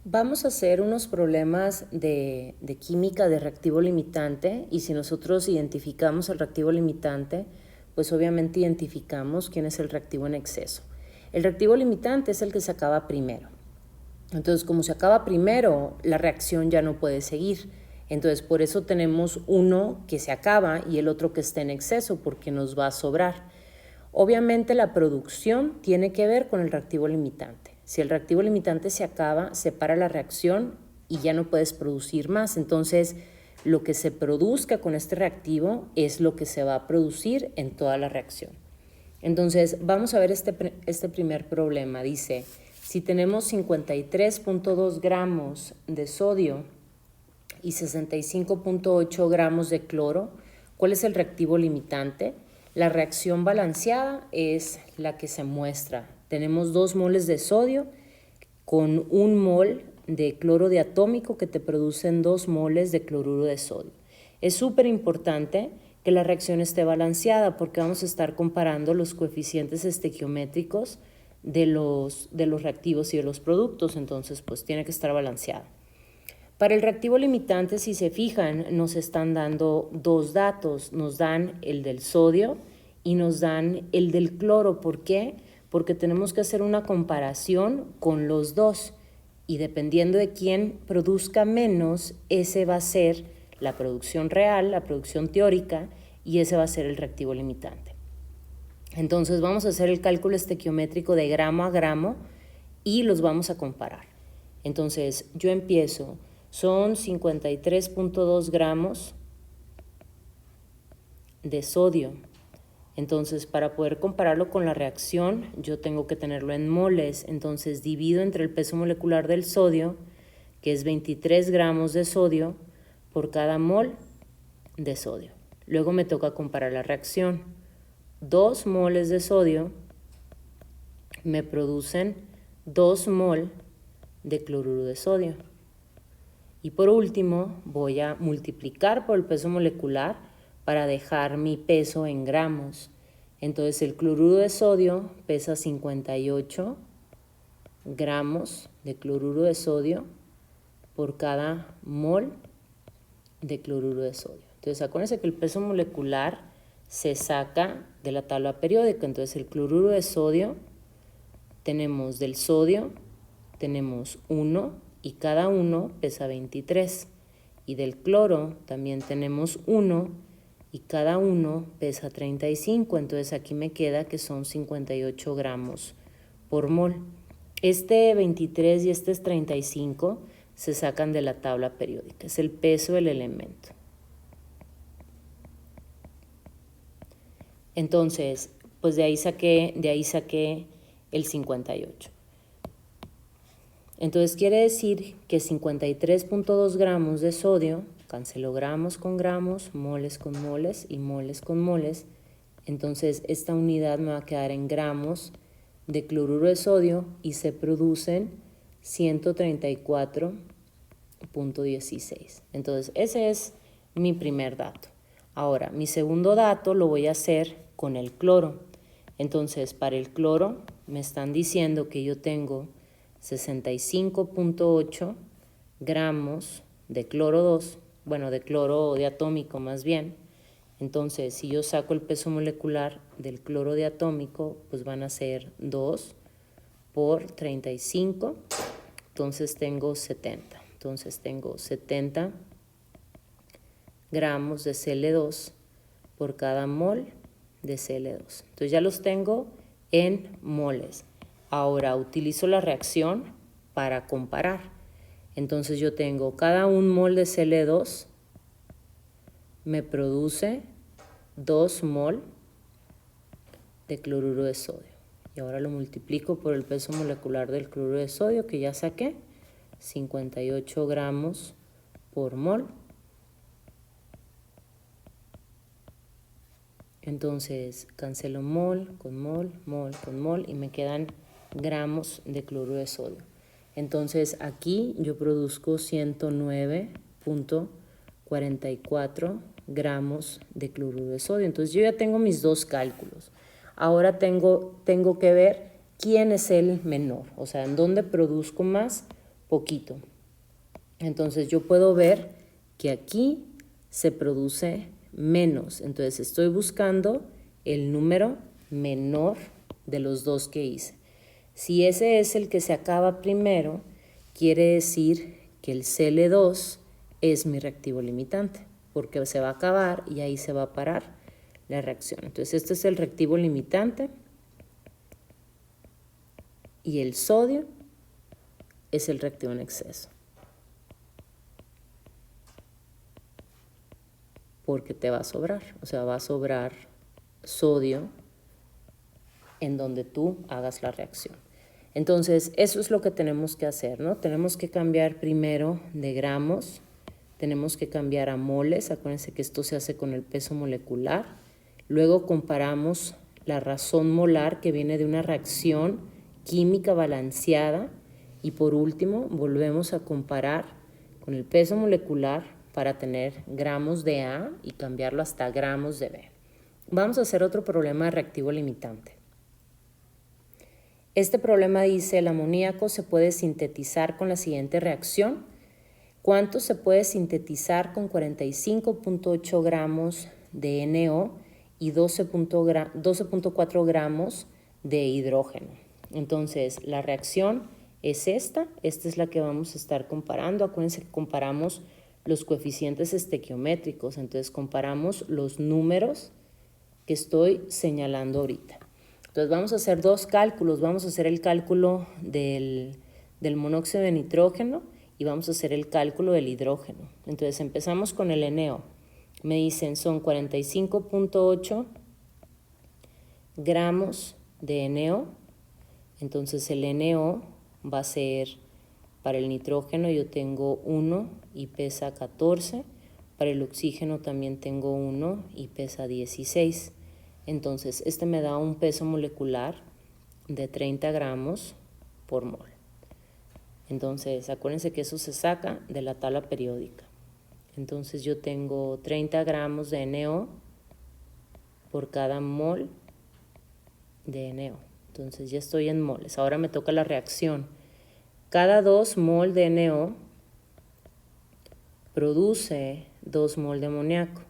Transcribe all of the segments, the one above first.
Vamos a hacer unos problemas de química de reactivo limitante y si nosotros identificamos el reactivo limitante, pues obviamente identificamos quién es el reactivo en exceso. El reactivo limitante es el que se acaba primero. Entonces, como se acaba primero, la reacción ya no puede seguir. Entonces, por eso tenemos uno que se acaba y el otro que está en exceso, porque nos va a sobrar. Obviamente la producción tiene que ver con el reactivo limitante. Si el reactivo limitante se acaba, se para la reacción y ya no puedes producir más. Entonces, lo que se produzca con este reactivo es lo que se va a producir en toda la reacción. Entonces, vamos a ver este primer problema. Dice, si tenemos 53.2 gramos de sodio y 65.8 gramos de cloro, ¿cuál es el reactivo limitante? La reacción balanceada es la que se muestra. Tenemos 2 moles de sodio con 1 mol de cloro diatómico que te producen 2 moles de cloruro de sodio. Es súper importante que la reacción esté balanceada porque vamos a estar comparando los coeficientes estequiométricos de los reactivos y de los productos, entonces pues tiene que estar balanceada. Para el reactivo limitante, si se fijan, nos están dando 2 datos. Nos dan el del sodio y nos dan el del cloro. ¿Por qué? Porque tenemos que hacer una comparación con los dos. Y dependiendo de quién produzca menos, ese va a ser la producción real, la producción teórica, y ese va a ser el reactivo limitante. Entonces vamos a hacer el cálculo estequiométrico de gramo a gramo y los vamos a comparar. Entonces yo empiezo. Son 53.2 gramos de sodio. Entonces, para poder compararlo con la reacción, yo tengo que tenerlo en moles. Entonces, divido entre el peso molecular del sodio, que es 23 gramos de sodio, por cada mol de sodio. Luego me toca comparar la reacción. 2 moles de sodio me producen 2 mol de cloruro de sodio. Y por último, voy a multiplicar por el peso molecular para dejar mi peso en gramos. Entonces, el cloruro de sodio pesa 58 gramos de cloruro de sodio por cada mol de cloruro de sodio. Entonces, acuérdense que el peso molecular se saca de la tabla periódica. Entonces, el cloruro de sodio, tenemos del sodio, tenemos 1 y cada uno pesa 23. Y del cloro también tenemos 1 y cada uno pesa 35. Entonces aquí me queda que son 58 gramos por mol. Este 23 y este es 35 se sacan de la tabla periódica. Es el peso del elemento. Entonces, pues de ahí saqué el 58. Entonces quiere decir que 53.2 gramos de sodio, cancelo gramos con gramos, moles con moles y moles con moles. Entonces esta unidad me va a quedar en gramos de cloruro de sodio y se producen 134.16. Entonces ese es mi primer dato. Ahora, mi segundo dato lo voy a hacer con el cloro. Entonces, para el cloro me están diciendo que yo tengo 65.8 gramos de cloro 2, bueno, de cloro diatómico más bien. Entonces, si yo saco el peso molecular del cloro diatómico, pues van a ser 2 por 35, entonces tengo 70. Entonces tengo 70 gramos de Cl2 por cada mol de Cl2. Entonces ya los tengo en moles. Ahora utilizo la reacción para comparar. Entonces yo tengo cada un mol de Cl2 me produce 2 mol de cloruro de sodio. Y ahora lo multiplico por el peso molecular del cloruro de sodio que ya saqué, 58 gramos por mol. Entonces cancelo mol con mol, mol con mol y me quedan gramos de cloruro de sodio. Entonces aquí yo produzco 109.44 gramos de cloruro de sodio. Entonces yo ya tengo mis dos cálculos. Ahora tengo que ver quién es el menor, o sea, en dónde produzco más poquito. Entonces yo puedo ver que aquí se produce menos. Entonces estoy buscando el número menor de los dos que hice. Si ese es el que se acaba primero, quiere decir que el Cl2 es mi reactivo limitante, porque se va a acabar y ahí se va a parar la reacción. Entonces este es el reactivo limitante y el sodio es el reactivo en exceso, porque te va a sobrar, o sea, va a sobrar sodio en donde tú hagas la reacción. Entonces, eso es lo que tenemos que hacer, ¿no? Tenemos que cambiar primero de gramos, tenemos que cambiar a moles, acuérdense que esto se hace con el peso molecular. Luego comparamos la razón molar, que viene de una reacción química balanceada, y por último volvemos a comparar con el peso molecular para tener gramos de A y cambiarlo hasta gramos de B. Vamos a hacer otro problema de reactivo limitante. Este problema dice: el amoníaco se puede sintetizar con la siguiente reacción. ¿Cuánto se puede sintetizar con 45.8 gramos de NO y 12.4 gramos de hidrógeno? Entonces, la reacción es esta es la que vamos a estar comparando. Acuérdense que comparamos los coeficientes estequiométricos, entonces comparamos los números que estoy señalando ahorita. Entonces vamos a hacer dos cálculos, vamos a hacer el cálculo del monóxido de nitrógeno y vamos a hacer el cálculo del hidrógeno. Entonces empezamos con el NO. Me dicen son 45.8 gramos de NO. Entonces el NO va a ser, para el nitrógeno yo tengo 1 y pesa 14. Para el oxígeno también tengo 1 y pesa 16. Entonces este me da un peso molecular de 30 gramos por mol. Entonces acuérdense que eso se saca de la tabla periódica. Entonces yo tengo 30 gramos de NO por cada mol de NO. Entonces ya estoy en moles. Ahora me toca la reacción. Cada 2 mol de NO produce 2 mol de amoníaco.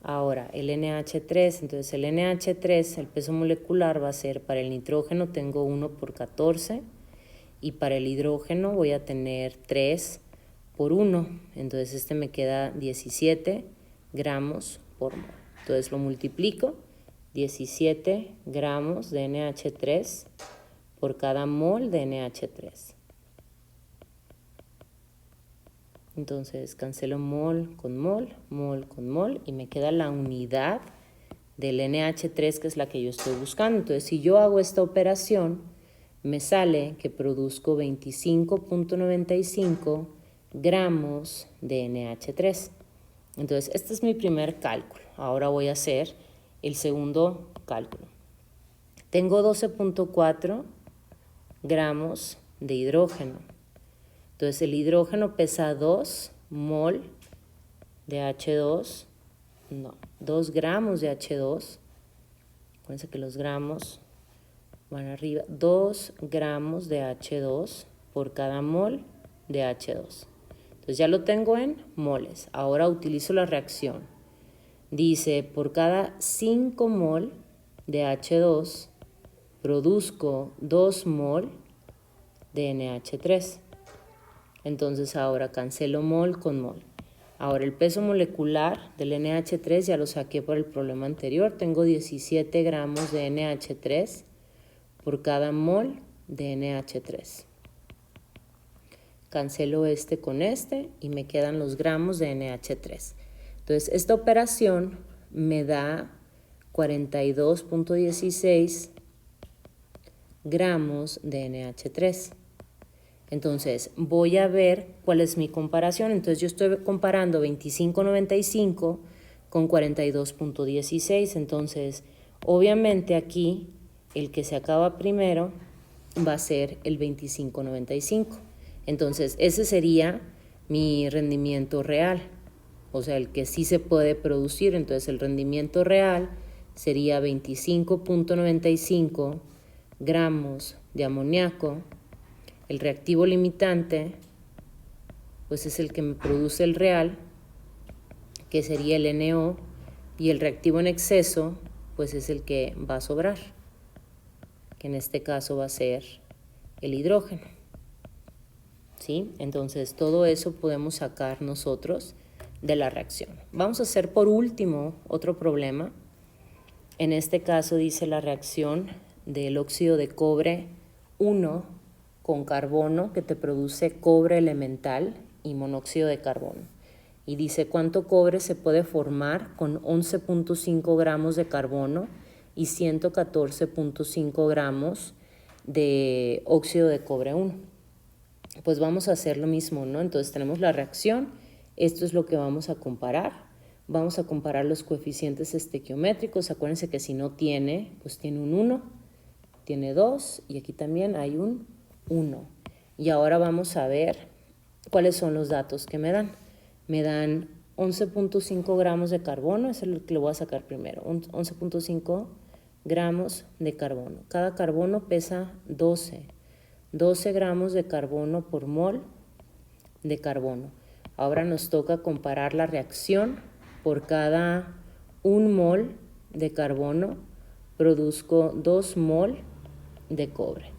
Ahora el NH3, entonces el NH3, el peso molecular va a ser, para el nitrógeno tengo 1 por 14 y para el hidrógeno voy a tener 3 por 1. Entonces este me queda 17 gramos por mol. Entonces lo multiplico, 17 gramos de NH3 por cada mol de NH3. Entonces cancelo mol con mol con mol y me queda la unidad del NH3, que es la que yo estoy buscando. Entonces si yo hago esta operación, me sale que produzco 25.95 gramos de NH3. Entonces este es mi primer cálculo. Ahora voy a hacer el segundo cálculo. Tengo 12.4 gramos de hidrógeno. Entonces el hidrógeno pesa 2 mol de H2, 2 gramos de H2. Acuérdense que los gramos van arriba. 2 gramos de H2 por cada mol de H2. Entonces ya lo tengo en moles. Ahora utilizo la reacción. Dice, por cada 5 mol de H2 produzco 2 mol de NH3. Entonces ahora cancelo mol con mol. Ahora el peso molecular del NH3 ya lo saqué por el problema anterior. Tengo 17 gramos de NH3 por cada mol de NH3. Cancelo este con este y me quedan los gramos de NH3. Entonces esta operación me da 42.16 gramos de NH3. Entonces voy a ver cuál es mi comparación. Entonces yo estoy comparando 25.95 con 42.16. Entonces obviamente aquí el que se acaba primero va a ser el 25.95. Entonces ese sería mi rendimiento real, o sea, el que sí se puede producir. Entonces el rendimiento real sería 25.95 gramos de amoníaco. El reactivo limitante pues es el que me produce el real, que sería el NO, y el reactivo en exceso pues es el que va a sobrar, que en este caso va a ser el hidrógeno. ¿Sí? Entonces todo eso podemos sacar nosotros de la reacción. Vamos a hacer por último otro problema. En este caso dice la reacción del óxido de cobre 1 con carbono, que te produce cobre elemental y monóxido de carbono. Y dice cuánto cobre se puede formar con 11.5 gramos de carbono y 114.5 gramos de óxido de cobre 1. Pues vamos a hacer lo mismo, ¿no? Entonces tenemos la reacción, esto es lo que vamos a comparar. Vamos a comparar los coeficientes estequiométricos. Acuérdense que si no tiene, pues tiene un 1, tiene 2 y aquí también hay un 1. Y ahora vamos a ver cuáles son los datos que me dan. Me dan 11.5 gramos de carbono, es el que lo voy a sacar primero, 11.5 gramos de carbono. Cada carbono pesa 12 gramos de carbono por mol de carbono. Ahora nos toca comparar la reacción. Por cada 1 mol de carbono produzco 2 mol de cobre.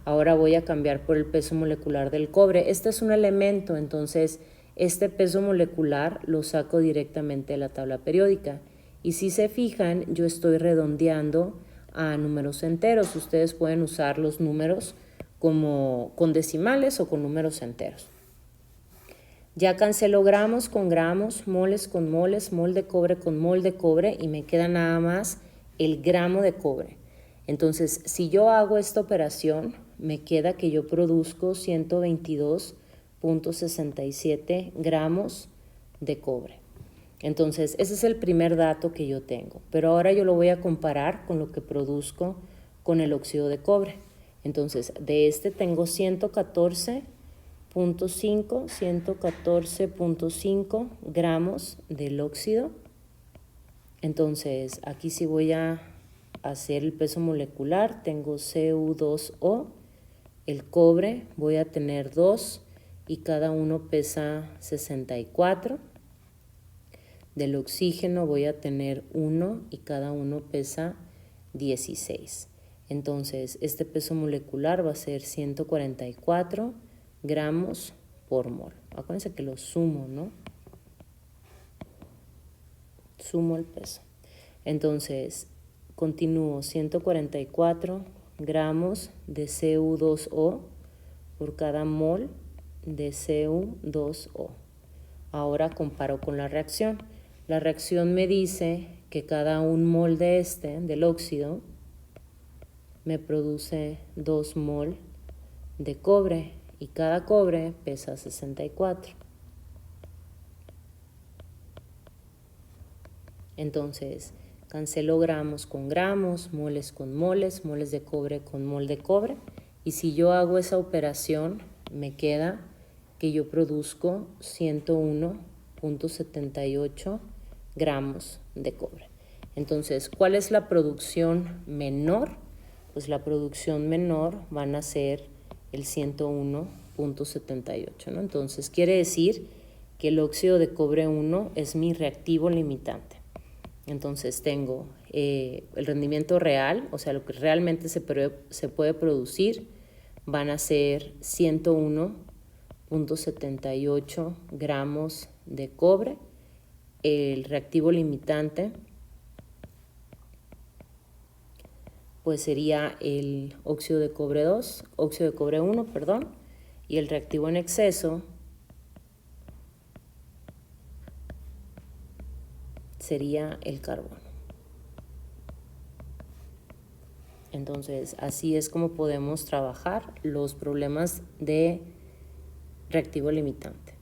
Ahora voy a cambiar por el peso molecular del cobre. Este es un elemento, entonces este peso molecular lo saco directamente de la tabla periódica. Y si se fijan, yo estoy redondeando a números enteros. Ustedes pueden usar los números como con decimales o con números enteros. Ya cancelo gramos con gramos, moles con moles, mol de cobre con mol de cobre y me queda nada más el gramo de cobre. Entonces, si yo hago esta operación, me queda que yo produzco 122.67 gramos de cobre. Entonces, ese es el primer dato que yo tengo. Pero ahora yo lo voy a comparar con lo que produzco con el óxido de cobre. Entonces, de este tengo 114.5 gramos del óxido. Entonces, aquí sí voy a hacer el peso molecular. Tengo Cu2O. El cobre voy a tener 2 y cada uno pesa 64. Del oxígeno voy a tener 1 y cada uno pesa 16. Entonces, este peso molecular va a ser 144 gramos por mol. Acuérdense que lo sumo, ¿no? Sumo el peso. Entonces, continúo 144 gramos de Cu2O por cada mol de Cu2O. Ahora comparo con la reacción. La reacción me dice que cada 1 mol de del óxido, me produce 2 mol de cobre y cada cobre pesa 64. Entonces, cancelo gramos con gramos, moles con moles, moles de cobre con mol de cobre. Y si yo hago esa operación, me queda que yo produzco 101.78 gramos de cobre. Entonces, ¿cuál es la producción menor? Pues la producción menor van a ser el 101.78, ¿no? Entonces, quiere decir que el óxido de cobre 1 es mi reactivo limitante. Entonces, tengo el rendimiento real, o sea, lo que realmente se puede producir, van a ser 101.78 gramos de cobre. El reactivo limitante pues sería el óxido de cobre 1, y el reactivo en exceso sería el carbono. Entonces, así es como podemos trabajar los problemas de reactivo limitante.